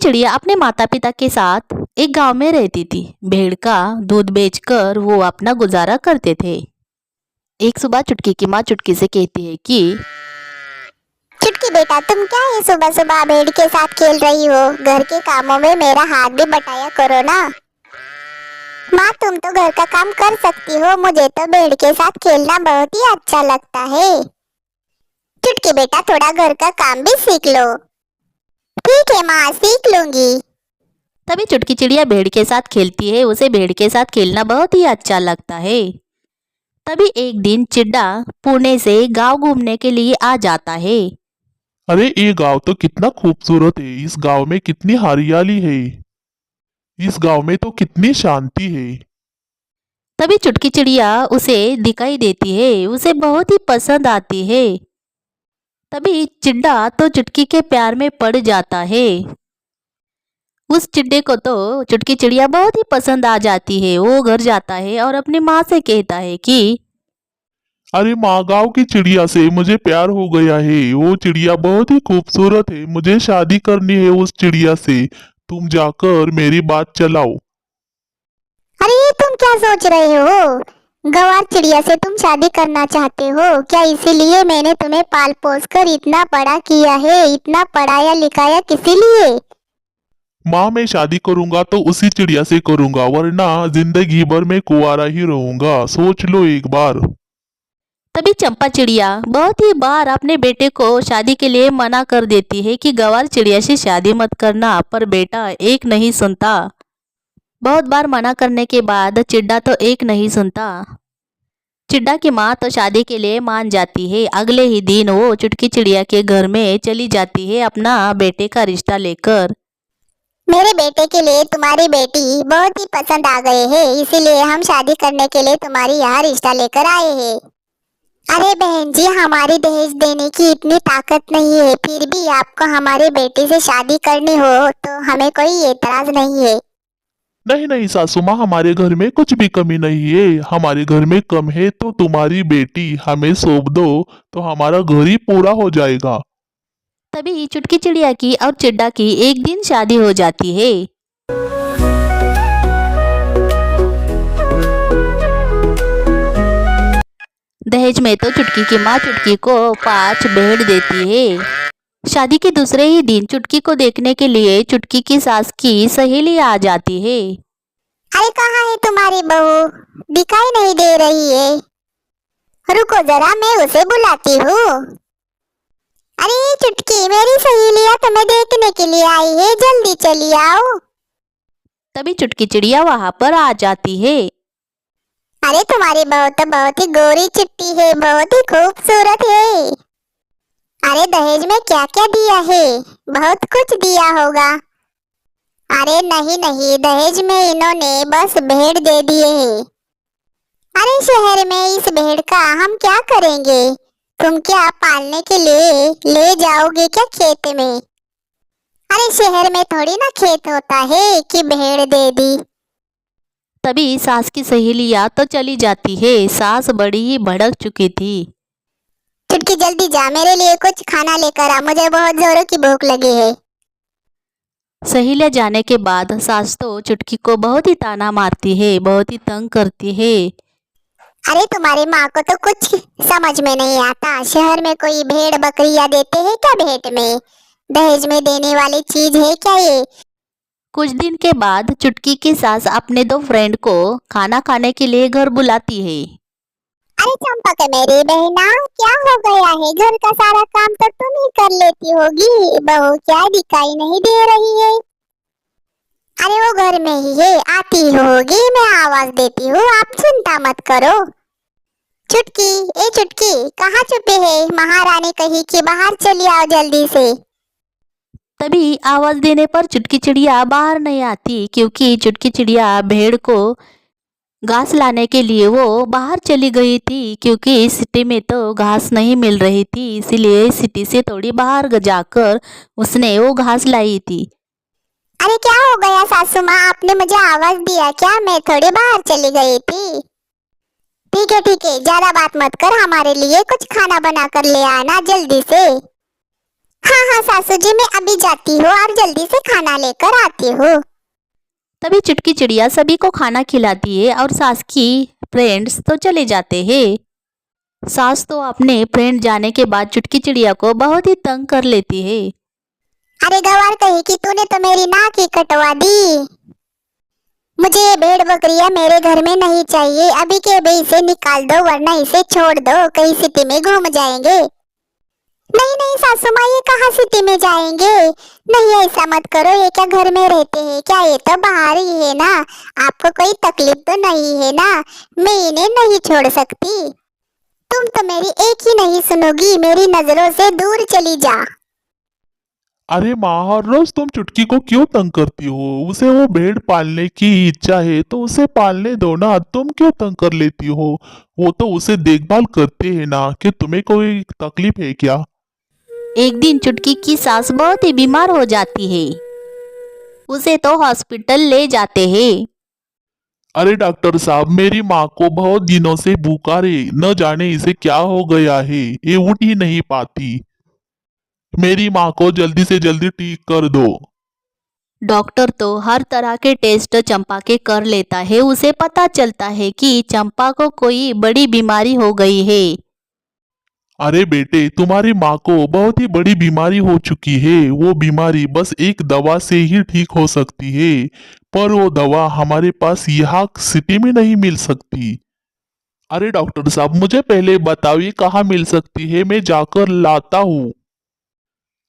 चिड़िया अपने माता पिता के साथ एक गांव में रहती थी। भेड़ का दूध बेचकर वो अपना गुजारा करते थे। एक सुबह चुटकी की माँ चुटकी से कहती है कि चुटकी बेटा, तुम क्या है सुबह सुबह भेड़ के साथ खेल रही हो? घर के कामों में मेरा हाथ भी बटाया करो ना। माँ, तुम तो घर का काम कर सकती हो, मुझे तो भेड़ के साथ खेलना बहुत ही अच्छा लगता है। चुटकी बेटा, थोड़ा घर का काम भी सीख लो। ठीक है माँ, सीख लूंगी। तभी चुटकी चिड़िया भेड़ के साथ खेलती है। उसे भेड़ के साथ खेलना बहुत ही अच्छा लगता है। तभी एक दिन चिड्डा पुणे से गांव घूमने के लिए आ जाता है। अरे ये गांव तो कितना खूबसूरत है। इस गांव में कितनी हरियाली है। इस गांव में तो कितनी शांति है। तभी चुटकी चिड़िया उसे दिखाई देती है। उसे बहुत ही पसंद आती है। तभी चिड्डा तो चुटकी के प्यार में पड़ जाता है। उस चिड्डे को तो चुटकी चिड़िया बहुत ही पसंद आ जाती है। वो घर जाता है और अपनी माँ से कहता है कि अरे माँ, गांव की चिड़िया से मुझे प्यार हो गया है। वो चिड़िया बहुत ही खूबसूरत है। मुझे शादी करनी है उस चिड़िया से। तुम जाकर मेरी बात चलाओ। अरे तुम क्या सोच रहे हो? गंवार चिड़िया से तुम शादी करना चाहते हो क्या? इसीलिए मैंने तुम्हें पाल पोस कर इतना बड़ा किया है, इतना पढ़ाया लिखाया किसी लिए? माँ, मैं शादी करूंगा तो उसी चिड़िया से करूंगा, वरना जिंदगी भर मैं कुंवारा ही रहूंगा। सोच लो एक बार। तभी चंपा चिड़िया बहुत ही बार अपने बेटे को शादी के लिए मना कर देती है कि गंवार चिड़िया से शादी मत करना, पर बेटा एक नहीं सुनता। बहुत बार मना करने के बाद चिड्डा तो एक नहीं सुनता। चिड्डा की माँ तो शादी के लिए मान जाती है। अगले ही दिन वो चुटकी चिड़िया के घर में चली जाती है अपना बेटे का रिश्ता लेकर। मेरे बेटे के लिए तुम्हारी बेटी बहुत ही पसंद आ गए हैं, इसीलिए हम शादी करने के लिए तुम्हारी यहाँ रिश्ता लेकर आए हैं। अरे बहन जी, हमारी दहेज देने की इतनी ताकत नहीं है, फिर भी आपको हमारे बेटे से शादी करनी हो तो हमें कोई एतराज नहीं है। नहीं नहीं सासू माँ, हमारे घर में कुछ भी कमी नहीं है। हमारे घर में कम है तो तुम्हारी बेटी हमें सौंप दो, तो हमारा घर ही पूरा हो जाएगा। तभी चुटकी चिड़िया की और चिड्डा की एक दिन शादी हो जाती है। दहेज में तो चुटकी की माँ चुटकी को 5 भेड़ देती है। शादी के दूसरे ही दिन चुटकी को देखने के लिए चुटकी की सास की सहेली आ जाती है। अरे कहाँ है तुम्हारी बहू? दिखाई नहीं दे रही है। रुको जरा, मैं उसे बुलाती हूँ। अरे चुटकी, मेरी सहेलियाँ तुम्हें देखने के लिए आई है, जल्दी चली आओ। तभी चुटकी चिड़िया वहां पर आ जाती है। अरे तुम्हारी बहू तो बहुत ही गोरी चिट्टी है, बहुत ही खूबसूरत है। अरे दहेज में क्या क्या दिया है? बहुत कुछ दिया होगा। अरे नहीं नहीं, दहेज में इन्होंने बस भेड़ दे दिए हैं। अरे शहर में इस भेड़ का हम क्या करेंगे? तुम क्या पालने के लिए ले जाओगे क्या खेत में? अरे शहर में थोड़ी ना खेत होता है कि भेड़ दे दी। तभी सास की सहेलियां तो चली जाती है। सास बड़ी ही भड़क चुकी थी। चुटकी जल्दी जा, मेरे लिए कुछ खाना लेकर आ, मुझे बहुत जोरों की भूख लगी है। सहेलियां जाने के बाद सास तो चुटकी को बहुत ही ताना मारती है, बहुत ही तंग करती है। अरे तुम्हारी माँ को तो कुछ समझ में नहीं आता। शहर में कोई भेड़ बकरियां देते हैं क्या भेंट में? दहेज में देने वाली चीज है क्या ये? कुछ दिन के बाद चुटकी की सास अपने 2 फ्रेंड को खाना खाने के लिए घर बुलाती है। अरे चंपा के मेरी बहना, क्या हो गया है? घर का सारा काम तो तुम ही कर लेती होगी, बहू क्या दिखाई नहीं दे रही है? अरे वो घर में ही है, आती होगी, मैं आवाज देती हूँ, आप चिंता मत करो। चुटकी, ए चुटकी, कहाँ छुपे है? महारानी कही कि बाहर चली आओ जल्दी से। तभी आवाज देने पर चुटकी चिड़िया बाहर नहीं आती, क्योंकि चुटकी चिड़िया भेड़ को घास लाने के लिए वो बाहर चली गई थी। क्योंकि सिटी में तो घास नहीं मिल रही थी, इसीलिए सिटी से थोड़ी बाहर जाकर उसने वो घास लाई थी। अरे क्या हो गया सासू माँ, आपने मुझे आवाज दिया क्या? मैं थोड़ी बाहर चली गई थी। ठीक है, ज्यादा बात मत कर, हमारे लिए कुछ खाना बना कर ले आना जल्दी से। हाँ हाँ सासू जी, मैं अभी जाती हूँ और जल्दी से खाना लेकर आती हूँ। तभी चुटकी चिड़िया सभी को खाना खिलाती है और सास की फ्रेंड्स तो चले जाते हैं। सास तो अपने फ्रेंड जाने के बाद चुटकी चिड़िया को बहुत ही तंग कर लेती है। अरे गवार कही कि तूने तो मेरी नाक ही कटवा दी। मुझे ये भेड़ बकरियां मेरे घर में नहीं चाहिए। अभी के अभी इसे निकाल दो वरना इसे छोड़ दो, कहीं सिटी में घूम जाएंगे। नहीं नहीं सासू माँ, ये कहाँ सिटी में जाएंगे? नहीं ऐसा मत करो, ये क्या घर में रहते हैं क्या? ये तो बाहर ही है ना। आपको कोई तकलीफ तो नहीं है ना? मैं इन्हें नहीं छोड़ सकती। तुम तो मेरी एक ही नहीं सुनोगी, मेरी नजरों से दूर चली जा। अरे माँ, हर रोज तुम चुटकी को क्यों तंग करती हो? उसे वो भेड़ पालने की इच्छा है तो उसे पालने दो ना, तुम क्यों तंग कर लेती हो? वो तो उसे देखभाल करते हैं ना, कि तुम्हें कोई तकलीफ है क्या? एक दिन चुटकी की सास बहुत ही बीमार हो जाती है। उसे तो हॉस्पिटल ले जाते हैं। अरे डॉक्टर साहब, मेरी माँ को बहुत दिनों से बुखार है, न जाने इसे क्या हो गया है, ये उठ ही नहीं पाती। मेरी माँ को जल्दी से जल्दी ठीक कर दो। डॉक्टर तो हर तरह के टेस्ट चंपा के कर लेता है। उसे पता चलता है कि चंपा को कोई बड़ी बीमारी हो गई है। अरे बेटे, तुम्हारी माँ को बहुत ही बड़ी बीमारी हो चुकी है। वो बीमारी बस एक दवा से ही ठीक हो सकती है, पर वो दवा हमारे पास यहाँ सिटी में नहीं मिल सकती। अरे डॉक्टर साहब, मुझे पहले बताइए कहाँ मिल सकती है, मैं जाकर लाता हूँ।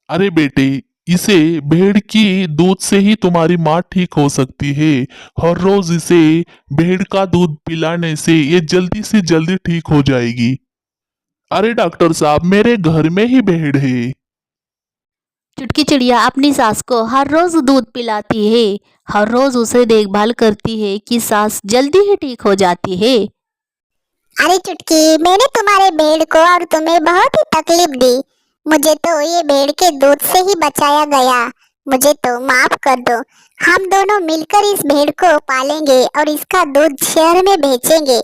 अरे बेटे, इसे भेड़ की दूध से ही तुम्हारी माँ ठीक हो सकती है। हर रोज इसे भेड़ का दूध पिलाने से ये जल्दी से जल्दी ठीक हो जाएगी। अरे डॉक्टर साहब, मेरे घर में ही भेड़ है। चुटकी चिड़िया अपनी सास को हर रोज दूध पिलाती है। हर रोज उसे देखभाल करती है कि सास जल्दी ही ठीक हो जाती है। अरे चुटकी, मैंने तुम्हारे भेड़ को और तुम्हें बहुत ही तकलीफ दी। मुझे तो ये भेड़ के दूध से ही बचाया गया। मुझे तो माफ कर दो। हम दोनों मिलकर इस भेड़ को पालेंगे और इसका दूध शहर में बेचेंगे।